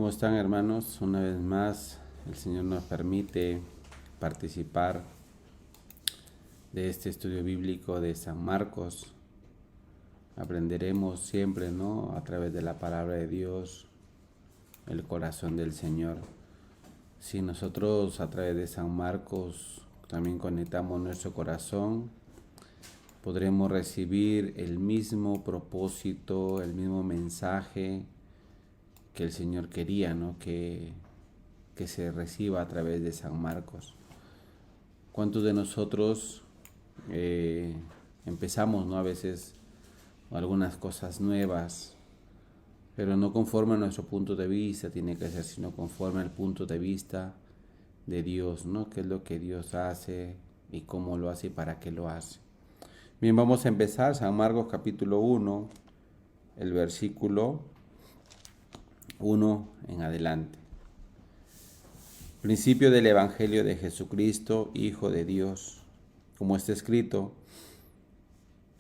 ¿Cómo están, hermanos? Una vez más, el Señor nos permite participar de este estudio bíblico de San Marcos. Aprenderemos siempre, ¿no?, a través de la palabra de Dios, el corazón del Señor. Si nosotros a través de San Marcos también conectamos nuestro corazón, podremos recibir el mismo propósito, el mismo mensaje que el Señor quería, ¿no?, que se reciba a través de San Marcos. ¿Cuántos de nosotros empezamos, ¿no?, a veces algunas cosas nuevas, pero no conforme a nuestro punto de vista, tiene que ser sino conforme al punto de vista de Dios, ¿no? ¿Qué es lo que Dios hace y cómo lo hace y para qué lo hace? Bien, vamos a empezar San Marcos capítulo 1, el versículo 1 en adelante. Principio del Evangelio de Jesucristo, Hijo de Dios, como está escrito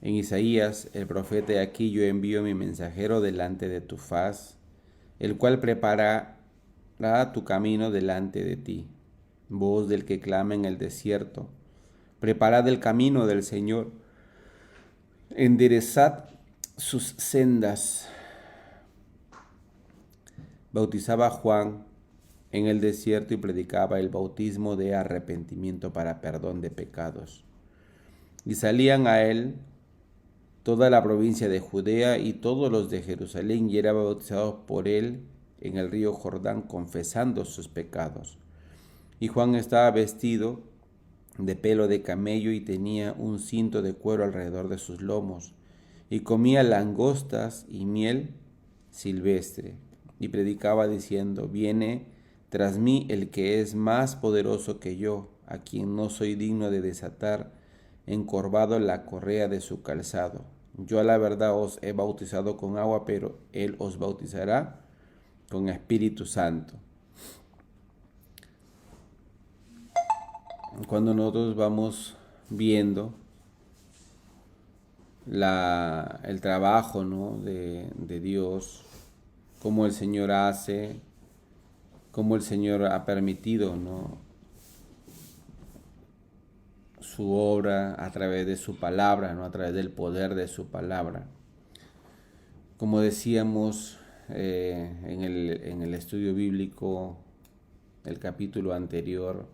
en Isaías, el profeta: "He aquí yo envío mi mensajero delante de tu faz, el cual preparará tu camino delante de ti. Voz del que clama en el desierto: preparad el camino del Señor, enderezad sus sendas". Bautizaba a Juan en el desierto y predicaba el bautismo de arrepentimiento para perdón de pecados. Y salían a él toda la provincia de Judea y todos los de Jerusalén, y eran bautizados por él en el río Jordán, confesando sus pecados. Y Juan estaba vestido de pelo de camello y tenía un cinto de cuero alrededor de sus lomos, y comía langostas y miel silvestre, y predicaba diciendo: "Viene tras mí el que es más poderoso que yo, a quien no soy digno de desatar encorvado la correa de su calzado. Yo a la verdad os he bautizado con agua, pero él os bautizará con Espíritu Santo". Cuando nosotros vamos viendo el trabajo, ¿no?, de Dios, cómo el Señor hace, cómo el Señor ha permitido, ¿no?, su obra a través de su palabra, ¿no?, a través del poder de su palabra. Como decíamos en el estudio bíblico, el capítulo anterior,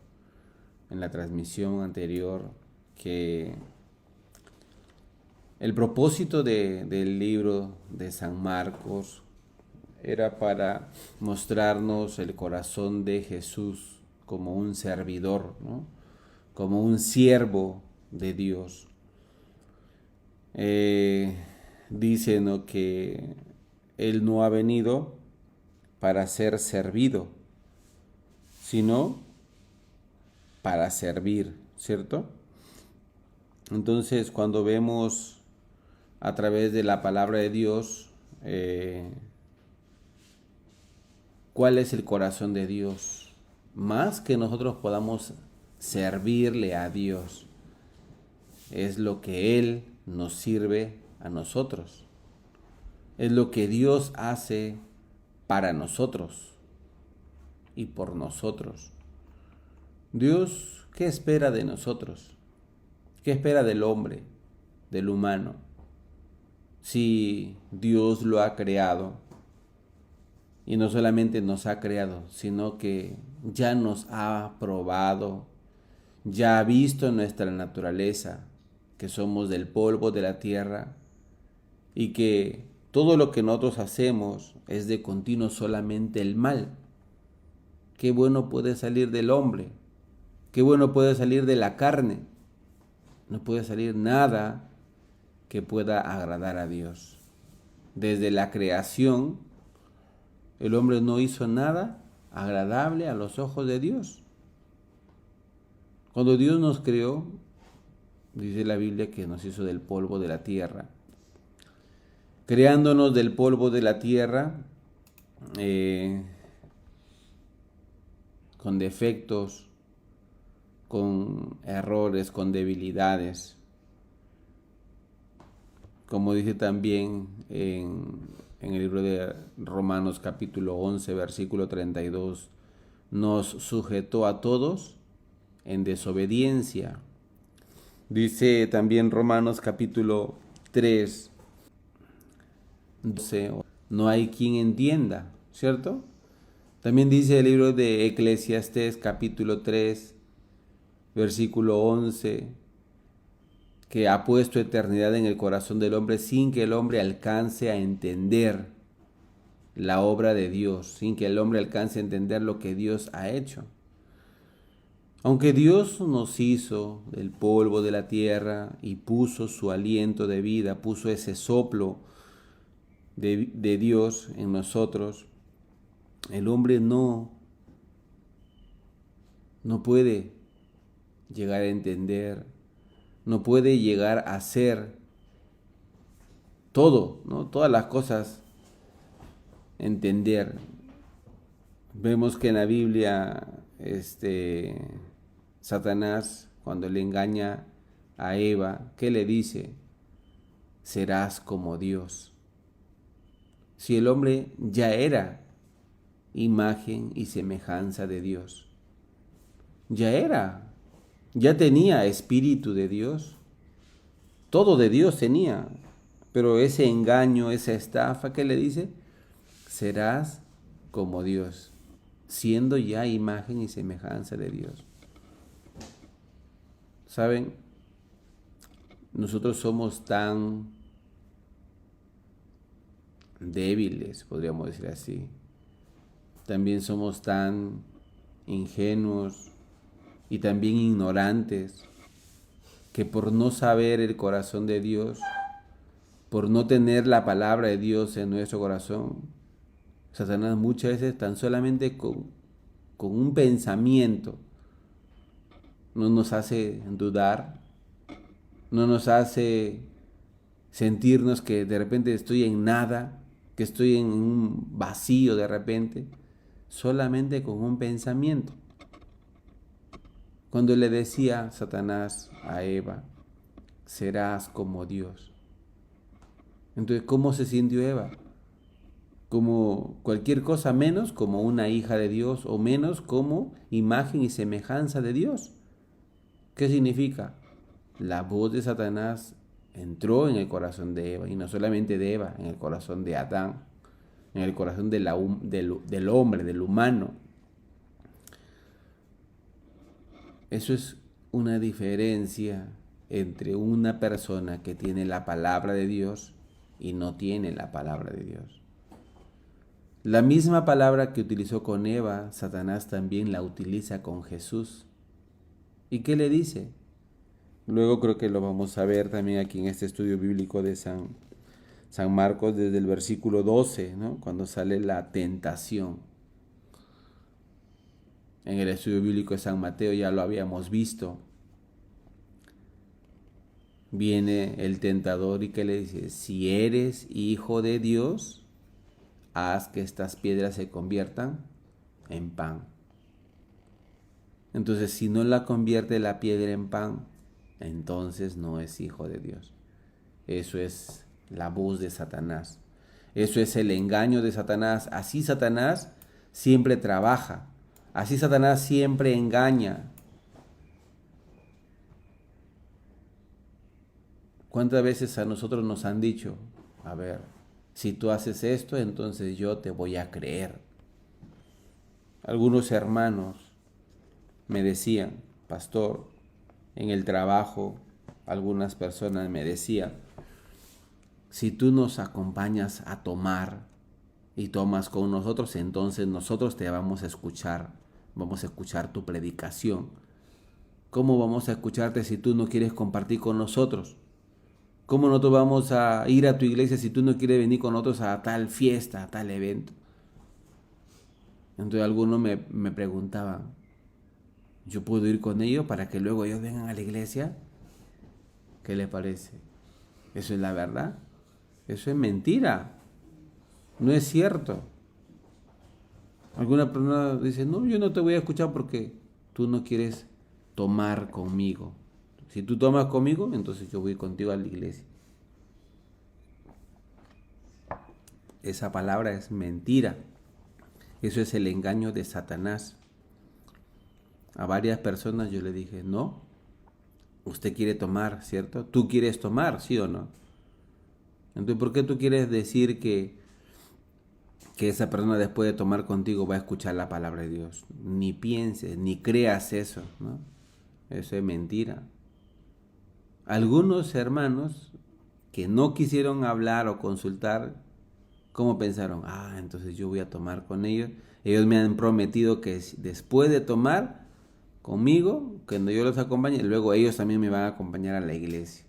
en la transmisión anterior, que el propósito del libro de San Marcos era para mostrarnos el corazón de Jesús como un servidor, ¿no?, como un siervo de Dios. Dice, ¿no?, que Él no ha venido para ser servido, sino para servir, ¿cierto? Entonces, cuando vemos a través de la palabra de Dios cuál es el corazón de Dios, más que nosotros podamos servirle a Dios, es lo que Él nos sirve a nosotros, es lo que Dios hace para nosotros y por nosotros. Dios, ¿qué espera de nosotros? ¿Qué espera del hombre, del humano? Si Dios lo ha creado, y no solamente nos ha creado, sino que ya nos ha probado, ya ha visto nuestra naturaleza, que somos del polvo de la tierra, y que todo lo que nosotros hacemos es de continuo solamente el mal. ¿Qué bueno puede salir del hombre? ¿Qué bueno puede salir de la carne? No puede salir nada que pueda agradar a Dios. Desde la creación, el hombre no hizo nada agradable a los ojos de Dios. Cuando Dios nos creó, dice la Biblia que nos hizo del polvo de la tierra. Creándonos del polvo de la tierra, con defectos, con errores, con debilidades. Como dice también en en el libro de Romanos capítulo 11, versículo 32, nos sujetó a todos en desobediencia. Dice también Romanos capítulo 3, 12, no hay quien entienda, ¿cierto? También dice el libro de Eclesiastés capítulo 3, versículo 11, que ha puesto eternidad en el corazón del hombre sin que el hombre alcance a entender la obra de Dios, sin que el hombre alcance a entender lo que Dios ha hecho. Aunque Dios nos hizo del polvo de la tierra y puso su aliento de vida, puso ese soplo de Dios en nosotros, el hombre no puede llegar a entender, no puede llegar a hacer todo, ¿no? Todas las cosas entender. Vemos que en la Biblia Satanás, cuando le engaña a Eva, ¿qué le dice? Serás como Dios. Si el hombre ya era imagen y semejanza de Dios, ya tenía espíritu de Dios, todo de Dios tenía, pero ese engaño, esa estafa, ¿qué le dice? Serás como Dios, siendo ya imagen y semejanza de Dios. ¿Saben? Nosotros somos tan débiles, podríamos decir así. También somos tan ingenuos y también ignorantes que por no saber el corazón de Dios, por no tener la palabra de Dios en nuestro corazón, Satanás muchas veces tan solamente con un pensamiento no nos hace dudar, no nos hace sentirnos que de repente estoy en nada, que estoy en un vacío de repente, solamente con un pensamiento. Cuando le decía Satanás a Eva, serás como Dios. Entonces, ¿cómo se sintió Eva? Como cualquier cosa menos como una hija de Dios o menos como imagen y semejanza de Dios. ¿Qué significa? La voz de Satanás entró en el corazón de Eva, y no solamente de Eva, en el corazón de Adán, en el corazón del hombre, del humano. Eso es una diferencia entre una persona que tiene la palabra de Dios y no tiene la palabra de Dios. La misma palabra que utilizó con Eva, Satanás también la utiliza con Jesús. ¿Y qué le dice? Luego creo que lo vamos a ver también aquí en este estudio bíblico de San Marcos desde el versículo 12, ¿no? Cuando sale la tentación. En el estudio bíblico de San Mateo ya lo habíamos visto. Viene el tentador y que le dice, si eres hijo de Dios, haz que estas piedras se conviertan en pan. Entonces, si no la convierte la piedra en pan, entonces no es hijo de Dios. Eso es la voz de Satanás. Eso es el engaño de Satanás. Así Satanás siempre trabaja. Así Satanás siempre engaña. ¿Cuántas veces a nosotros nos han dicho, a ver, si tú haces esto, entonces yo te voy a creer? Algunos hermanos me decían, pastor, en el trabajo, algunas personas me decían, si tú nos acompañas a tomar y tomas con nosotros, entonces nosotros te vamos a escuchar tu predicación. ¿Cómo vamos a escucharte si tú no quieres compartir con nosotros? ¿Cómo nosotros vamos a ir a tu iglesia si tú no quieres venir con nosotros a tal fiesta, a tal evento? Entonces algunos me preguntaban, ¿yo puedo ir con ellos para que luego ellos vengan a la iglesia? ¿Qué les parece? ¿Eso es la verdad? Eso es mentira. No es cierto. Alguna persona dice, no, yo no te voy a escuchar porque tú no quieres tomar conmigo. Si tú tomas conmigo, entonces yo voy contigo a la iglesia. Esa palabra es mentira. Eso es el engaño de Satanás. A varias personas yo le dije, no, usted quiere tomar, ¿cierto? Tú quieres tomar, ¿sí o no? Entonces, ¿por qué tú quieres decir que esa persona después de tomar contigo va a escuchar la palabra de Dios? Ni pienses, ni creas eso, ¿no? Eso es mentira. Algunos hermanos que no quisieron hablar o consultar, ¿cómo pensaron? Entonces yo voy a tomar con ellos. Ellos me han prometido que después de tomar conmigo, cuando yo los acompañe, luego ellos también me van a acompañar a la iglesia.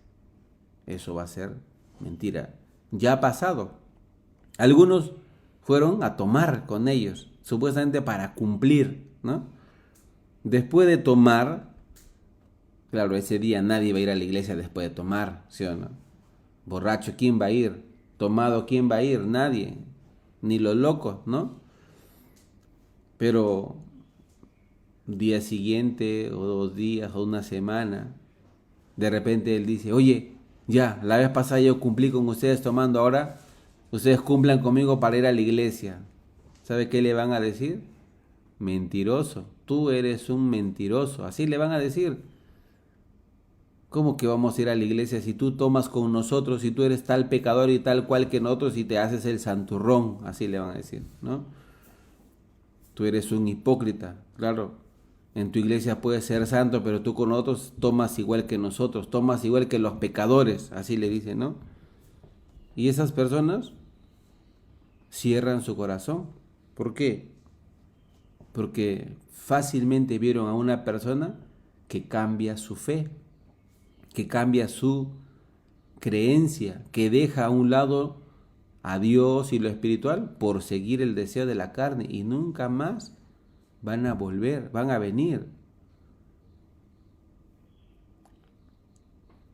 Eso va a ser mentira. Ya ha pasado. Algunos fueron a tomar con ellos, supuestamente para cumplir, ¿no? Después de tomar, claro, ese día nadie va a ir a la iglesia después de tomar, ¿sí o no? Borracho, ¿quién va a ir? Tomado, ¿quién va a ir? Nadie. Ni los locos, ¿no? Pero día siguiente, o 2 días, o una semana, de repente él dice, oye, ya, la vez pasada yo cumplí con ustedes tomando, ahora ustedes cumplan conmigo para ir a la iglesia. ¿Sabe qué le van a decir? Mentiroso, tú eres un mentiroso, así le van a decir. ¿Cómo que vamos a ir a la iglesia si tú tomas con nosotros, si tú eres tal pecador y tal cual que nosotros y te haces el santurrón? Así le van a decir, ¿no? Tú eres un hipócrita, claro. En tu iglesia puedes ser santo, pero tú con otros tomas igual que nosotros, tomas igual que los pecadores, así le dicen, ¿no? Y esas personas cierran su corazón. ¿Por qué? Porque fácilmente vieron a una persona que cambia su fe, que cambia su creencia, que deja a un lado a Dios y lo espiritual por seguir el deseo de la carne y nunca más van a volver, van a venir.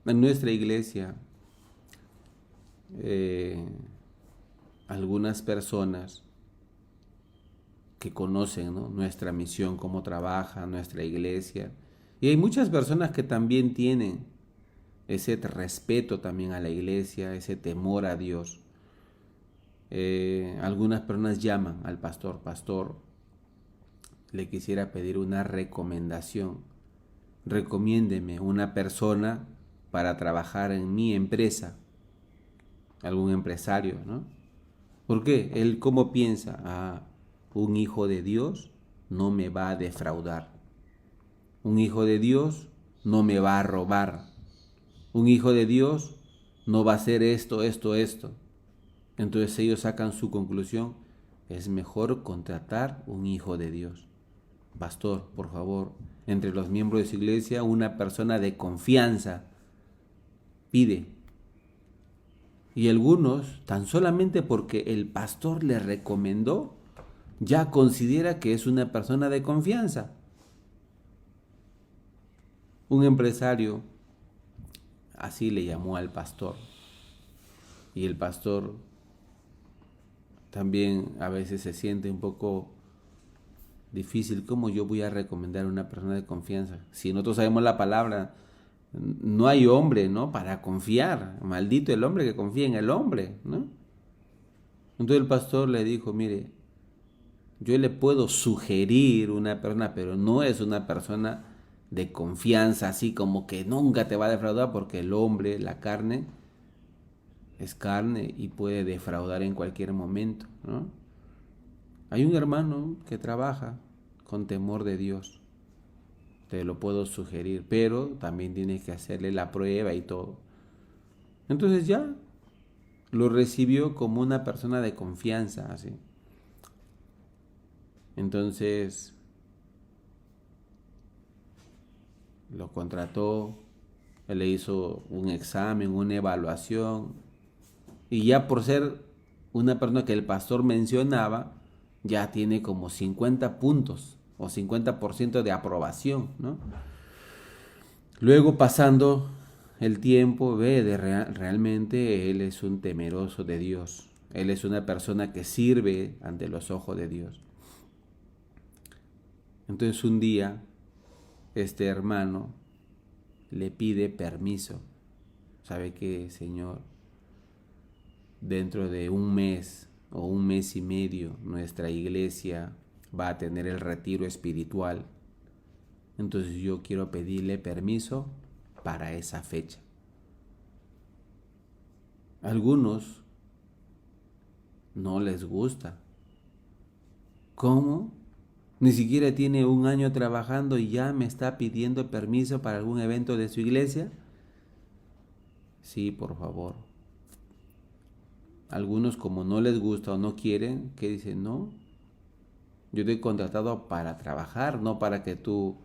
En nuestra iglesia, eh, algunas personas que conocen, ¿no?, nuestra misión, cómo trabaja nuestra iglesia, y hay muchas personas que también tienen ese respeto también a la iglesia, ese temor a Dios. Algunas personas llaman al pastor, pastor, le quisiera pedir una recomendación. Recomiéndeme una persona para trabajar en mi empresa, algún empresario, ¿no? ¿Por qué? Él cómo piensa, un hijo de Dios no me va a defraudar. Un hijo de Dios no me va a robar. Un hijo de Dios no va a hacer esto, esto, esto. Entonces ellos sacan su conclusión, es mejor contratar un hijo de Dios. Pastor, por favor, entre los miembros de su iglesia, una persona de confianza pide. Y algunos, tan solamente porque el pastor le recomendó, ya considera que es una persona de confianza. Un empresario así le llamó al pastor. Y el pastor también a veces se siente un poco difícil. ¿Cómo yo voy a recomendar a una persona de confianza? Si nosotros sabemos la palabra, no hay hombre, ¿no?, para confiar. Maldito el hombre que confía en el hombre, ¿no? Entonces el pastor le dijo, mire, yo le puedo sugerir una persona, pero no es una persona de confianza, así como que nunca te va a defraudar, porque el hombre, la carne, es carne y puede defraudar en cualquier momento, ¿no? Hay un hermano que trabaja con temor de Dios, te lo puedo sugerir, pero también tienes que hacerle la prueba y todo. Entonces ya lo recibió como una persona de confianza, así. Entonces lo contrató, él le hizo un examen, una evaluación, y ya por ser una persona que el pastor mencionaba, ya tiene como 50 puntos o 50% de aprobación, ¿no? Luego, pasando el tiempo, ve realmente él es un temeroso de Dios. Él es una persona que sirve ante los ojos de Dios. Entonces un día este hermano le pide permiso. ¿Sabe qué, Señor? Dentro de un mes o un mes y medio nuestra iglesia va a tener el retiro espiritual. Entonces yo quiero pedirle permiso para esa fecha. Algunos no les gusta. ¿Cómo? Ni siquiera tiene un año trabajando y ya me está pidiendo permiso para algún evento de su iglesia. Sí, por favor. Algunos, como no les gusta o no quieren, que dicen, no, yo te he contratado para trabajar, no para que tú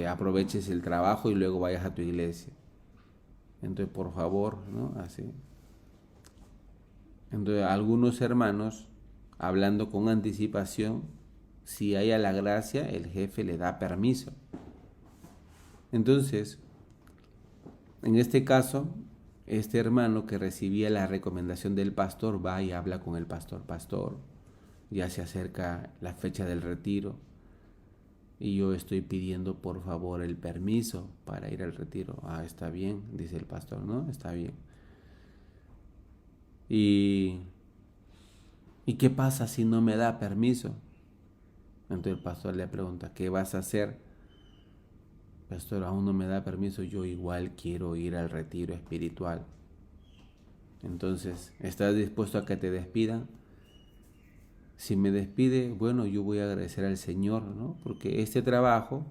aproveches el trabajo y luego vayas a tu iglesia. Entonces, por favor, ¿no? Así. Entonces, algunos hermanos, hablando con anticipación, si hay a la gracia, el jefe le da permiso. Entonces, en este caso, este hermano que recibía la recomendación del pastor va y habla con el pastor. Pastor, ya se acerca la fecha del retiro y yo estoy pidiendo por favor el permiso para ir al retiro. Ah, está bien, dice el pastor, ¿no? Está bien. ¿Y qué pasa si no me da permiso? Entonces el pastor le pregunta, ¿qué vas a hacer? Pastor, aún no me da permiso, yo igual quiero ir al retiro espiritual. Entonces, ¿estás dispuesto a que te despidan? Si me despide, bueno, yo voy a agradecer al Señor, ¿no? Porque este trabajo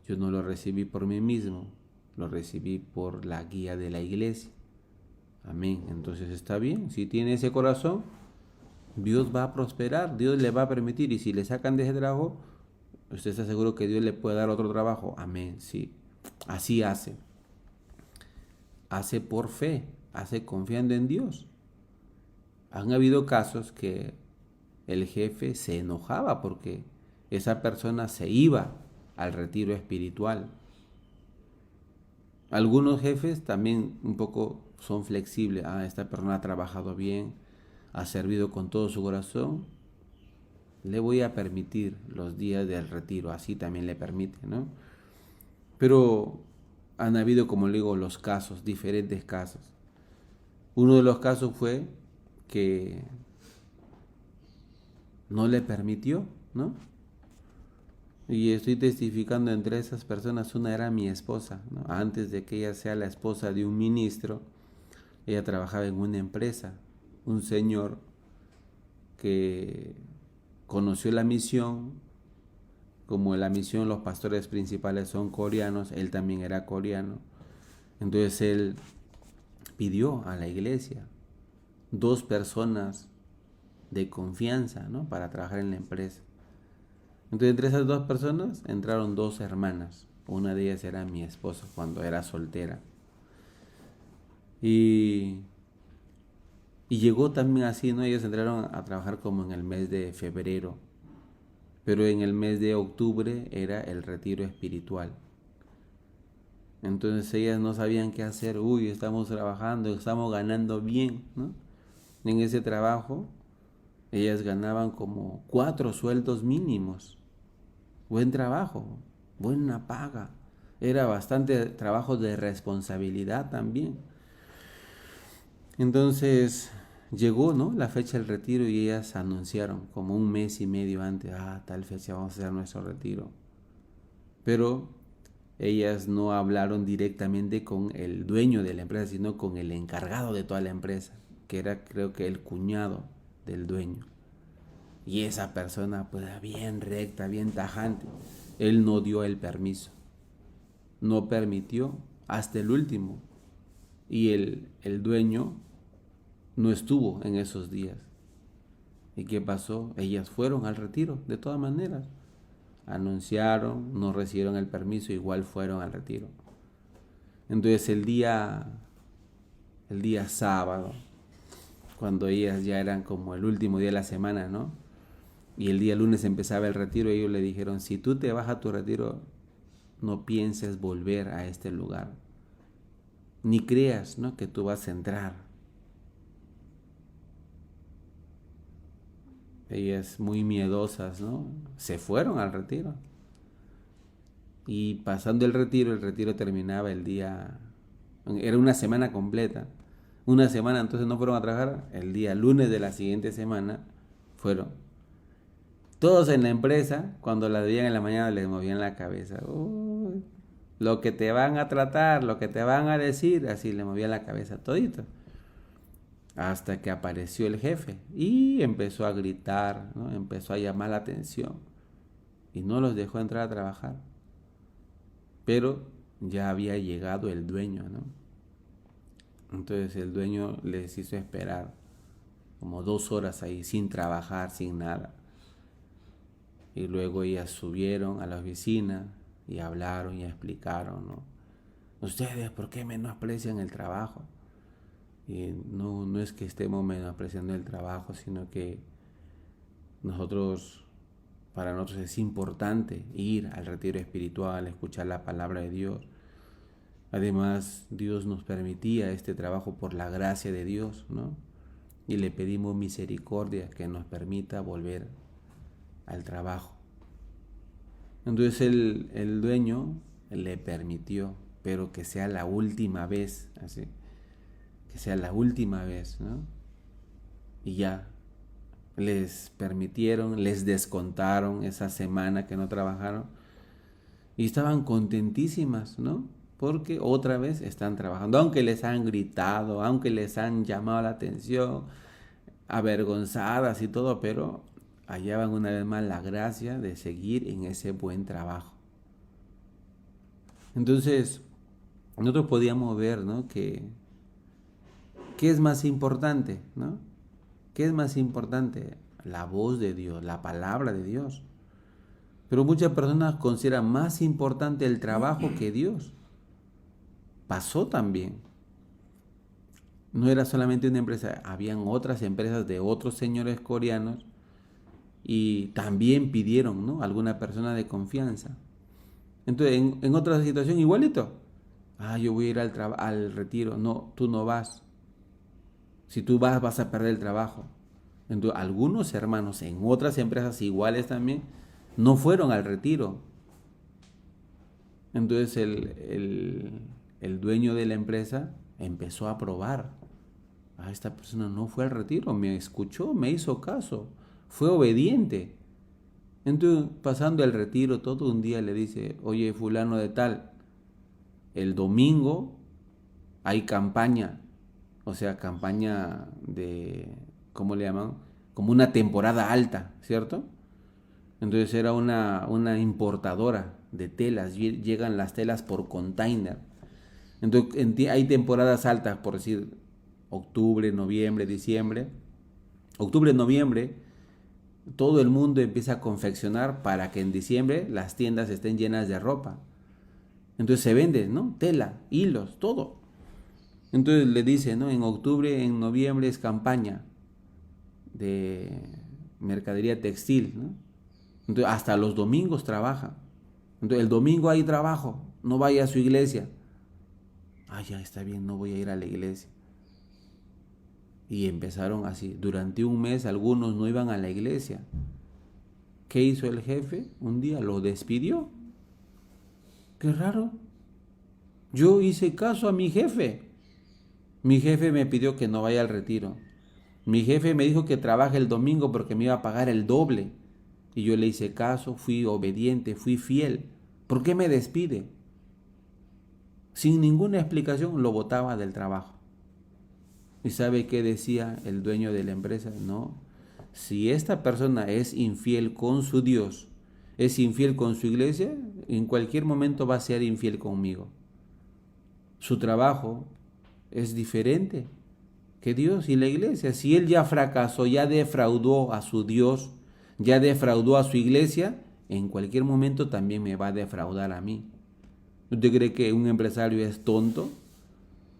yo no lo recibí por mí mismo, lo recibí por la guía de la iglesia. Amén. Entonces está bien, si tiene ese corazón, Dios va a prosperar, Dios le va a permitir. Y si le sacan de ese trabajo, ¿usted está seguro que Dios le puede dar otro trabajo? Amén, sí. Así hace. Hace por fe, hace confiando en Dios. Han habido casos que el jefe se enojaba porque esa persona se iba al retiro espiritual. Algunos jefes también un poco son flexibles. Ah, esta persona ha trabajado bien, ha servido con todo su corazón, le voy a permitir los días del retiro, así también le permite, ¿no? Pero han habido, como le digo, los casos, diferentes casos. Uno de los casos fue que no le permitió, ¿no? Y estoy testificando entre esas personas, una era mi esposa, ¿no? Antes de que ella sea la esposa de un ministro, ella trabajaba en una empresa, un señor que conoció la misión, como en la misión los pastores principales son coreanos, él también era coreano, entonces él pidió a la iglesia 2 personas de confianza, ¿no? Para trabajar en la empresa. Entonces entre esas 2 personas entraron 2 hermanas, una de ellas era mi esposa cuando era soltera, y llegó también así, ¿no? Ellos entraron a trabajar como en el mes de febrero, pero en el mes de octubre era el retiro espiritual. Entonces ellas no sabían qué hacer. Uy, estamos trabajando, estamos ganando bien, ¿no? En ese trabajo ellas ganaban como 4 sueldos mínimos. Buen trabajo, buena paga. Era bastante trabajo de responsabilidad también. Entonces llegó, ¿no?, la fecha del retiro y ellas anunciaron como un mes y medio antes, tal fecha vamos a hacer nuestro retiro. Pero ellas no hablaron directamente con el dueño de la empresa, sino con el encargado de toda la empresa, que era, creo que, el cuñado del dueño. Y esa persona, pues, era bien recta, bien tajante. Él no dio el permiso, no permitió hasta el último. Y el dueño no estuvo en esos días. ¿Y qué pasó? Ellas fueron al retiro, de todas maneras. Anunciaron, no recibieron el permiso, igual fueron al retiro. Entonces el día sábado, cuando ellas ya eran como el último día de la semana, ¿no? Y el día lunes empezaba el retiro, ellos le dijeron, si tú te vas a tu retiro, no pienses volver a este lugar. Ni creas, ¿no?, que tú vas a entrar. Ellas muy miedosas, ¿no?, se fueron al retiro. Y pasando el retiro terminaba el día, era una semana completa. Una semana entonces no fueron a trabajar, el día lunes de la siguiente semana fueron. Todos en la empresa, cuando la veían en la mañana, les movían la cabeza. Uy, lo que te van a tratar, lo que te van a decir, así le movían la cabeza todito. Hasta que apareció el jefe y empezó a gritar, ¿no? Empezó a llamar la atención y no los dejó entrar a trabajar. Pero ya había llegado el dueño, ¿no? Entonces el dueño les hizo esperar como 2 horas ahí sin trabajar, sin nada. Y luego ellas subieron a la oficina y hablaron y explicaron, ¿no? Ustedes, ¿por qué menosprecian el trabajo? Y no es que estemos menospreciando el trabajo, sino que para nosotros es importante ir al retiro espiritual, escuchar la palabra de Dios. Además, Dios nos permitía este trabajo por la gracia de Dios, ¿no? Y le pedimos misericordia que nos permita volver al trabajo. Entonces el dueño le permitió, pero que sea la última vez, así, que sea la última vez, ¿no? Y ya, les permitieron, les descontaron esa semana que no trabajaron y estaban contentísimas, ¿no? Porque otra vez están trabajando, aunque les han gritado, aunque les han llamado la atención, avergonzadas y todo, pero hallaban una vez más la gracia de seguir en ese buen trabajo. Entonces, nosotros podíamos ver, ¿no? ¿Qué es más importante, ¿no? ¿Qué es más importante? La voz de Dios, la palabra de Dios. Pero muchas personas consideran más importante el trabajo que Dios. Pasó también. No era solamente una empresa, habían otras empresas de otros señores coreanos y también pidieron, ¿no? Alguna persona de confianza. Entonces, en otra situación igualito. Yo voy a ir al retiro. No, tú no vas. Si tú vas a perder el trabajo. Entonces, algunos hermanos en otras empresas iguales también no fueron al retiro. Entonces, el dueño de la empresa empezó a probar. Esta persona no fue al retiro, me escuchó, me hizo caso, fue obediente. Entonces, pasando el retiro, todo un día le dice, oye, fulano de tal, el domingo hay campaña, o sea, campaña de, ¿cómo le llaman? Como una temporada alta, ¿cierto? Entonces era una importadora de telas, llegan las telas por container. Entonces hay temporadas altas, por decir, octubre, noviembre, diciembre. Octubre, noviembre, todo el mundo empieza a confeccionar para que en diciembre las tiendas estén llenas de ropa. Entonces se vende, ¿no? Tela, hilos, todo. Entonces le dice, ¿no? En octubre, en noviembre es campaña de mercadería textil, ¿no? Entonces hasta los domingos trabaja. Entonces el domingo hay trabajo, no vaya a su iglesia. Ya está bien, no voy a ir a la iglesia. Y empezaron así. Durante un mes algunos no iban a la iglesia. ¿Qué hizo el jefe? Un día lo despidió. Qué raro. Yo hice caso a mi jefe. Mi jefe me pidió que no vaya al retiro. Mi jefe me dijo que trabaje el domingo porque me iba a pagar el doble. Y yo le hice caso, fui obediente, fui fiel. ¿Por qué me despide? Sin ninguna explicación lo botaba del trabajo. ¿Y sabe qué decía el dueño de la empresa? No, si esta persona es infiel con su Dios, es infiel con su iglesia, en cualquier momento va a ser infiel conmigo. Su trabajo es diferente que Dios y la iglesia. Si él ya fracasó, ya defraudó a su Dios, ya defraudó a su iglesia, en cualquier momento también me va a defraudar a mí. ¿Usted cree que un empresario es tonto?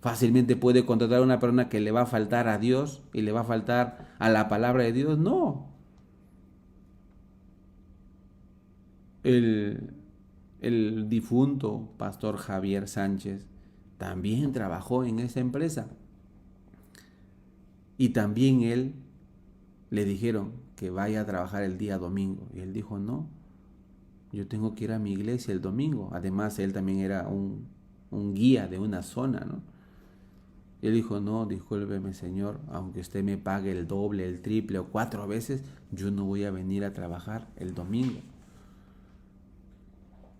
Fácilmente puede contratar a una persona que le va a faltar a Dios y le va a faltar a la palabra de Dios. No. El difunto pastor Javier Sánchez también trabajó en esa empresa. Y también él le dijeron que vaya a trabajar el día domingo. Y él dijo, no, yo tengo que ir a mi iglesia el domingo. Además, él también era un guía de una zona, ¿no? Y él dijo, no, discúlpeme señor, aunque usted me pague el doble, el triple o 4 veces, yo no voy a venir a trabajar el domingo.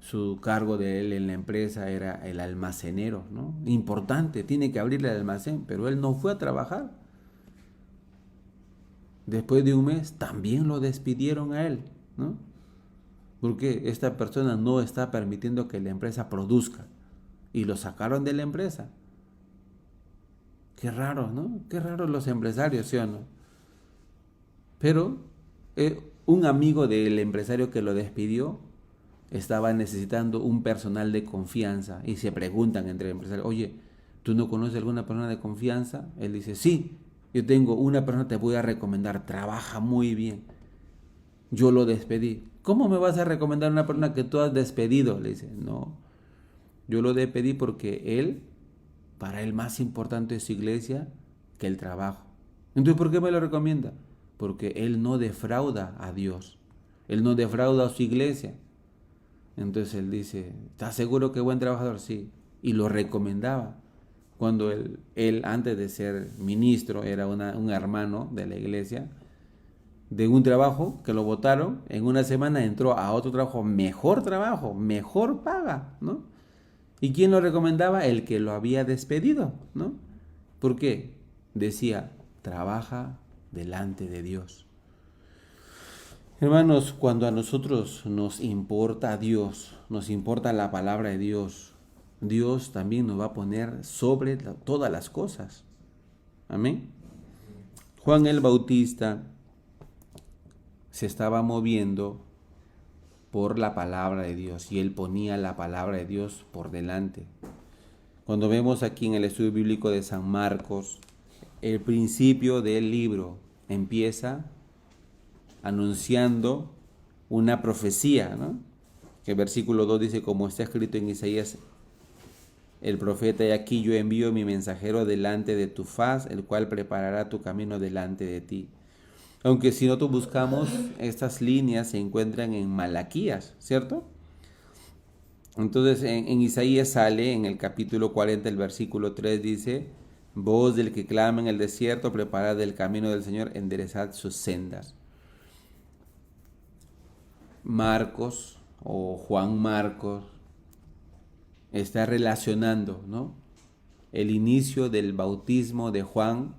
Su cargo de él en la empresa era el almacenero, ¿no? Importante, tiene que abrirle el almacén, pero él no fue a trabajar. Después de un mes también lo despidieron a él, ¿no? Porque esta persona no está permitiendo que la empresa produzca y lo sacaron de la empresa. Qué raro, ¿no? Qué raro los empresarios, ¿sí o no? Pero un amigo del empresario que lo despidió estaba necesitando un personal de confianza y se preguntan entre empresarios, oye, ¿tú no conoces alguna persona de confianza? Él dice, sí, yo tengo una persona que te voy a recomendar, trabaja muy bien. Yo lo despedí. ¿Cómo me vas a recomendar a una persona que tú has despedido? Le dice, no, yo lo despedí porque él, para él más importante es su iglesia que el trabajo. Entonces, ¿por qué me lo recomienda? Porque él no defrauda a Dios. Él no defrauda a su iglesia. Entonces él dice, ¿estás seguro que es buen trabajador? Sí. Y lo recomendaba. Cuando él antes de ser ministro, era un hermano de la iglesia, de un trabajo que lo votaron, en una semana entró a otro trabajo, mejor paga, ¿no? ¿Y quién lo recomendaba? El que lo había despedido, ¿no? ¿Por qué? Decía, trabaja delante de Dios. Hermanos, cuando a nosotros nos importa Dios, nos importa la palabra de Dios, Dios también nos va a poner sobre todas las cosas. Amén. Juan el Bautista se estaba moviendo por la palabra de Dios y él ponía la palabra de Dios por delante. Cuando vemos aquí en el estudio bíblico de San Marcos, el principio del libro empieza anunciando una profecía, ¿no? Que el versículo 2 dice, como está escrito en Isaías, el profeta, y aquí yo envío mi mensajero delante de tu faz, el cual preparará tu camino delante de ti. Aunque si nosotros buscamos, estas líneas se encuentran en Malaquías, ¿cierto? Entonces en Isaías sale en el capítulo 40, el versículo 3 dice, voz del que clama en el desierto, preparad el camino del Señor, enderezad sus sendas. Marcos o Juan Marcos está relacionando, ¿no?, el inicio del bautismo de Juan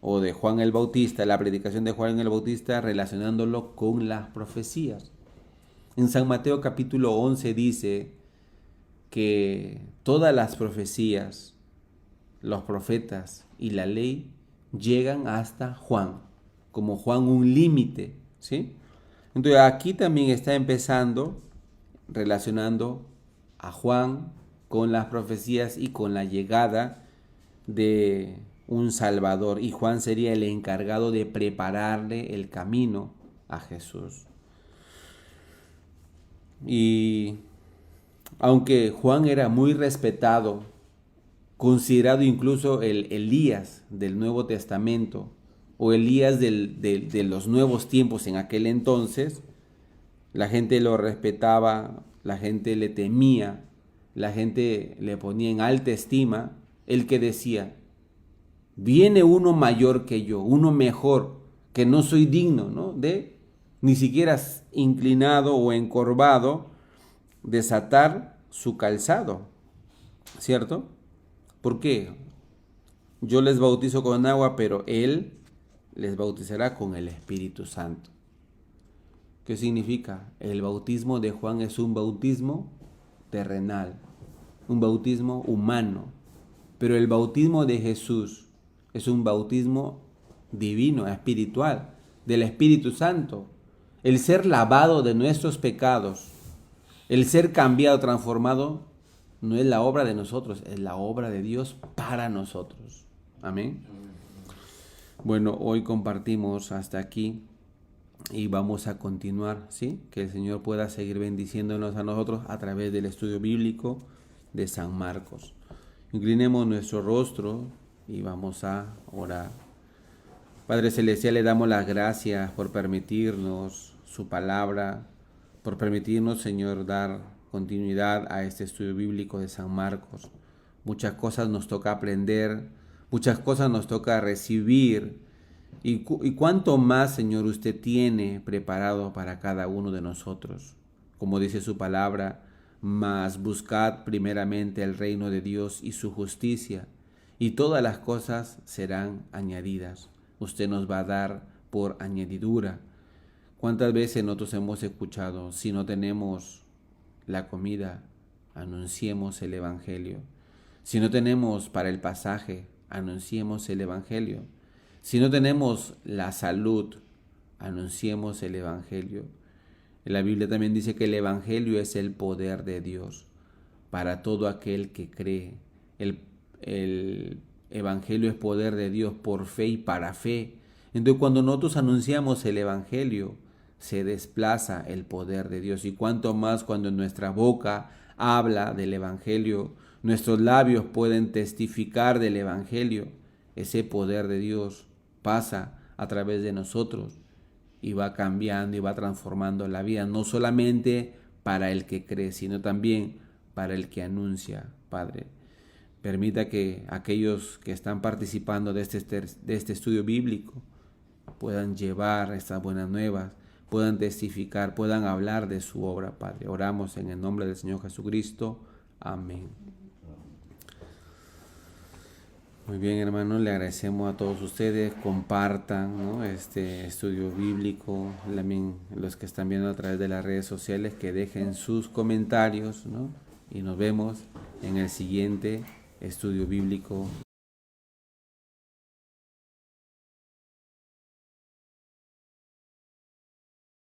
o de Juan el Bautista, la predicación de Juan el Bautista, relacionándolo con las profecías. En San Mateo capítulo 11 dice que todas las profecías, los profetas y la ley llegan hasta Juan, como Juan un límite, ¿sí? Entonces aquí también está empezando relacionando a Juan con las profecías y con la llegada de un Salvador. Y Juan sería el encargado de prepararle el camino a Jesús. Y aunque Juan era muy respetado, considerado incluso el Elías del Nuevo Testamento, o Elías de los nuevos tiempos en aquel entonces, la gente lo respetaba, la gente le temía, la gente le ponía en alta estima, el que decía, viene uno mayor que yo, uno mejor, que no soy digno, ¿no?, de ni siquiera inclinado o encorvado, desatar su calzado, ¿cierto? ¿Por qué? Yo les bautizo con agua, pero Él les bautizará con el Espíritu Santo. ¿Qué significa? El bautismo de Juan es un bautismo terrenal, un bautismo humano, pero el bautismo de Jesús es un bautismo divino, espiritual, del Espíritu Santo. El ser lavado de nuestros pecados, el ser cambiado, transformado, no es la obra de nosotros, es la obra de Dios para nosotros. Amén. Bueno, hoy compartimos hasta aquí y vamos a continuar, ¿sí? Que el Señor pueda seguir bendiciéndonos a nosotros a través del estudio bíblico de San Marcos. Inclinemos nuestro rostro y vamos a orar. Padre Celestial, le damos las gracias por permitirnos su palabra, por permitirnos, Señor, dar continuidad a este estudio bíblico de San Marcos. Muchas cosas nos toca aprender, Muchas cosas nos toca recibir. Y cuánto más, Señor, usted tiene preparado para cada uno de nosotros. Como dice su palabra, mas buscad primeramente el reino de Dios y su justicia, y todas las cosas serán añadidas. Usted nos va a dar por añadidura. ¿Cuántas veces nosotros hemos escuchado, si no tenemos la comida, anunciemos el Evangelio? Si no tenemos para el pasaje, anunciemos el Evangelio. Si no tenemos la salud, anunciemos el Evangelio. La Biblia también dice que el Evangelio es el poder de Dios para todo aquel que cree. El Evangelio es poder de Dios por fe y para fe. Entonces cuando nosotros anunciamos el Evangelio, se desplaza el poder de Dios. Y cuanto más cuando nuestra boca habla del Evangelio, nuestros labios pueden testificar del Evangelio, ese poder de Dios pasa a través de nosotros y va cambiando y va transformando la vida, no solamente para el que cree, sino también para el que anuncia, Padre. Permita que aquellos que están participando de este estudio bíblico puedan llevar estas buenas nuevas, puedan testificar, puedan hablar de su obra, Padre. Oramos en el nombre del Señor Jesucristo. Amén. Muy bien, hermanos, le agradecemos a todos ustedes. Compartan, ¿no?, este estudio bíblico. También los que están viendo a través de las redes sociales, que dejen sus comentarios, ¿no? Y nos vemos en el siguiente estudio bíblico.